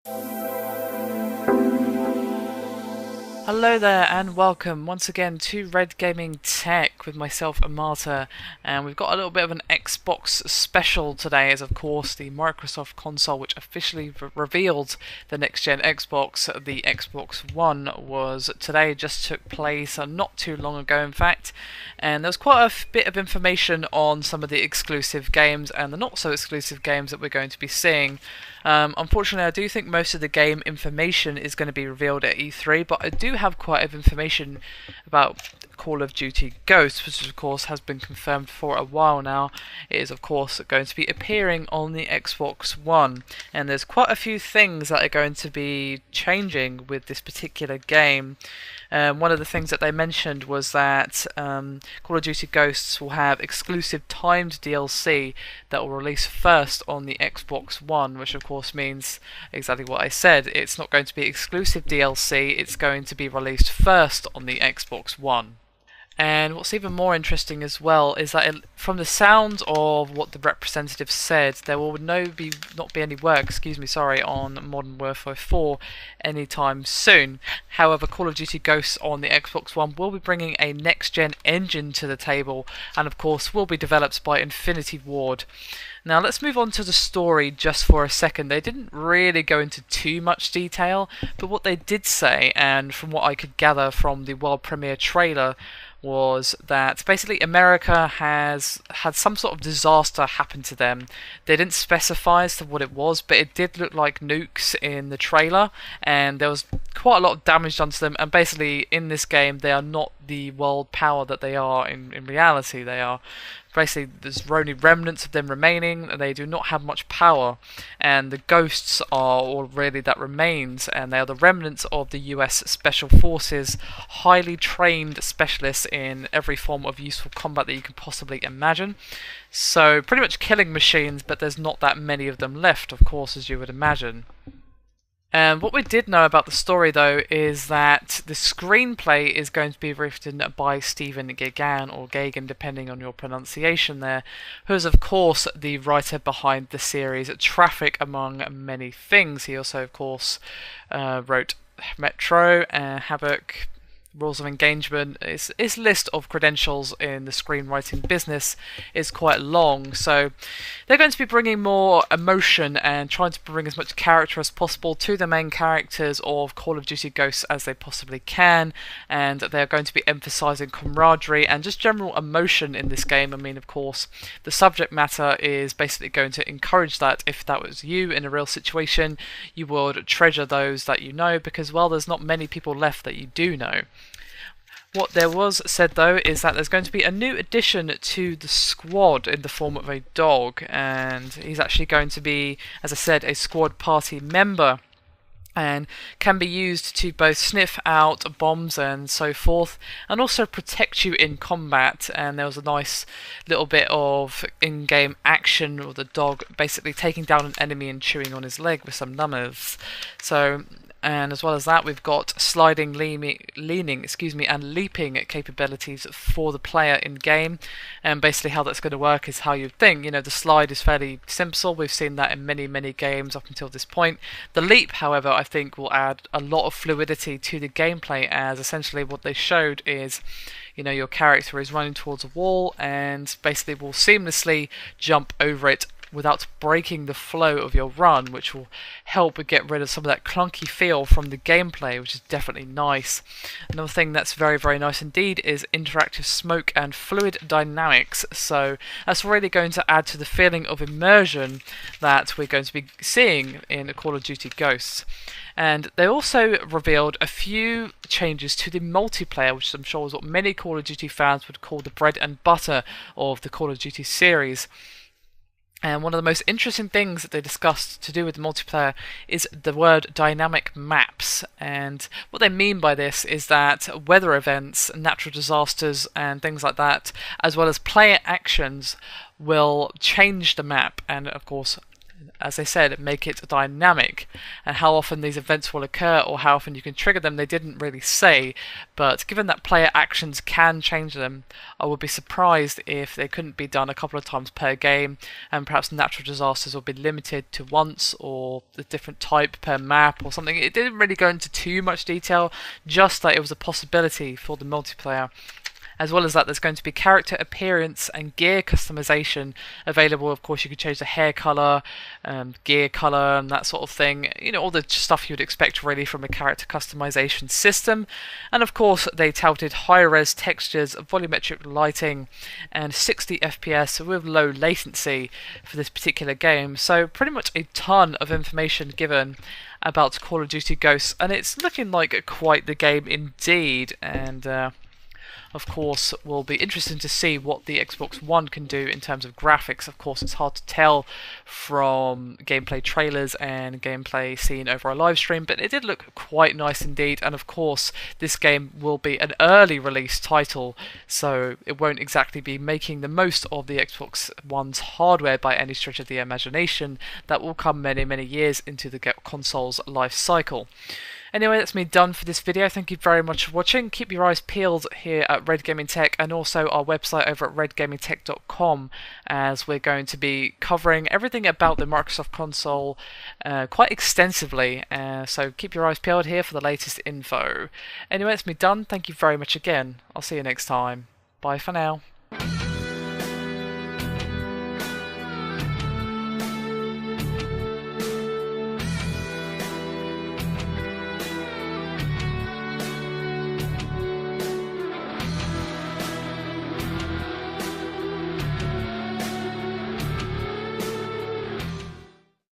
Hello there and welcome once again to Red Gaming Tech with myself and Marta, and we've got a little bit of an Xbox special today as of course the Microsoft console which officially revealed the next gen Xbox, the Xbox One, was today, just took place not too long ago in fact, and there was quite a bit of information on some of the exclusive games and the not so exclusive games that we're going to be seeing. Unfortunately, I do think most of the game information is going to be revealed at E3, but I do have quite a bit of information about Call of Duty Ghosts, which of course has been confirmed for a while now. It is of course going to be appearing on the Xbox One, and there's quite a few things that are going to be changing with this particular game. One of the things that they mentioned was that Call of Duty Ghosts will have exclusive timed DLC that will release first on the Xbox One, which of course means exactly what I said. It's not going to be exclusive DLC, it's going to be released first on the Xbox One. And what's even more interesting as well is that from the sounds of what the representative said, there will not be any work, on Modern Warfare 4 anytime soon. However, Call of Duty Ghosts on the Xbox One will be bringing a next-gen engine to the table, and of course will be developed by Infinity Ward. Now let's move on to the story just for a second. They didn't really go into too much detail, but what they did say, and from what I could gather from the world premiere trailer, was that basically America has had some sort of disaster happen to them. They didn't specify as to what it was, but it did look like nukes in the trailer, and there was quite a lot of damage done to them, and basically in this game they are not the world power that they are in reality. They are basically, there's only remnants of them remaining, and they do not have much power, and the ghosts are all really that remains, and they are the remnants of the US Special Forces, highly trained specialists in every form of useful combat that you can possibly imagine. So pretty much killing machines, but there's not that many of them left, of course, as you would imagine. And what we did know about the story, though, is that the screenplay is going to be written by Stephen Gagan, or Gagan, depending on your pronunciation there, who is, of course, the writer behind the series Traffic, among many things. He also, of course, wrote Metro, Havoc, Rules of Engagement. His list of credentials in the screenwriting business is quite long, so they're going to be bringing more emotion and trying to bring as much character as possible to the main characters of Call of Duty Ghosts as they possibly can, and they're going to be emphasizing camaraderie and just general emotion in this game. I mean, of course, the subject matter is basically going to encourage that. If that was you in a real situation, you would treasure those that you know, because, well, there's not many people left that you do know. What there was said, though, is that there's going to be a new addition to the squad in the form of a dog, and he's actually going to be, as I said, a squad party member, and can be used to both sniff out bombs and so forth, and also protect you in combat. And there was a nice little bit of in-game action with the dog basically taking down an enemy and chewing on his leg with some numbers. So, and as well as that, we've got sliding, leaning, and leaping capabilities for the player in game. And basically, how that's going to work is how you'd think. You know, the slide is fairly simple. We've seen that in many games up until this point. The leap, however, I think will add a lot of fluidity to the gameplay, as essentially what they showed is, you know, your character is running towards a wall and basically will seamlessly jump over it without breaking the flow of your run, which will help get rid of some of that clunky feel from the gameplay, which is definitely nice. Another thing that's very nice indeed is interactive smoke and fluid dynamics, so that's really going to add to the feeling of immersion that we're going to be seeing in Call of Duty Ghosts. And they also revealed a few changes to the multiplayer, which I'm sure is what many Call of Duty fans would call the bread and butter of the Call of Duty series. And one of the most interesting things that they discussed to do with the multiplayer is the word dynamic maps. And what they mean by this is that weather events, natural disasters and things like that, as well as player actions, will change the map and of course as I said, make it dynamic. And how often these events will occur or how often you can trigger them, they didn't really say. But given that player actions can change them, I would be surprised if they couldn't be done a couple of times per game, and perhaps natural disasters will be limited to once or a different type per map or something. It didn't really go into too much detail, just that it was a possibility for the multiplayer. As well as that, there's going to be character appearance and gear customization available. Of course, you can change the hair color, gear color, and that sort of thing. You know, all the stuff you'd expect really from a character customization system. And of course, they touted high-res textures, volumetric lighting, and 60 FPS with low latency for this particular game. So pretty much a ton of information given about Call of Duty Ghosts, and it's looking like quite the game indeed. And of course, will be interesting to see what the Xbox One can do in terms of graphics. Of course, it's hard to tell from gameplay trailers and gameplay seen over a live stream, but it did look quite nice indeed. And of course, this game will be an early release title, so it won't exactly be making the most of the Xbox One's hardware by any stretch of the imagination. That will come many, many years into the console's life cycle. Anyway, that's me done for this video. Thank you very much for watching. Keep your eyes peeled here at Red Gaming Tech and also our website over at redgamingtech.com, as we're going to be covering everything about the Microsoft console quite extensively. So keep your eyes peeled here for the latest info. Anyway, that's me done. Thank you very much again. I'll see you next time. Bye for now.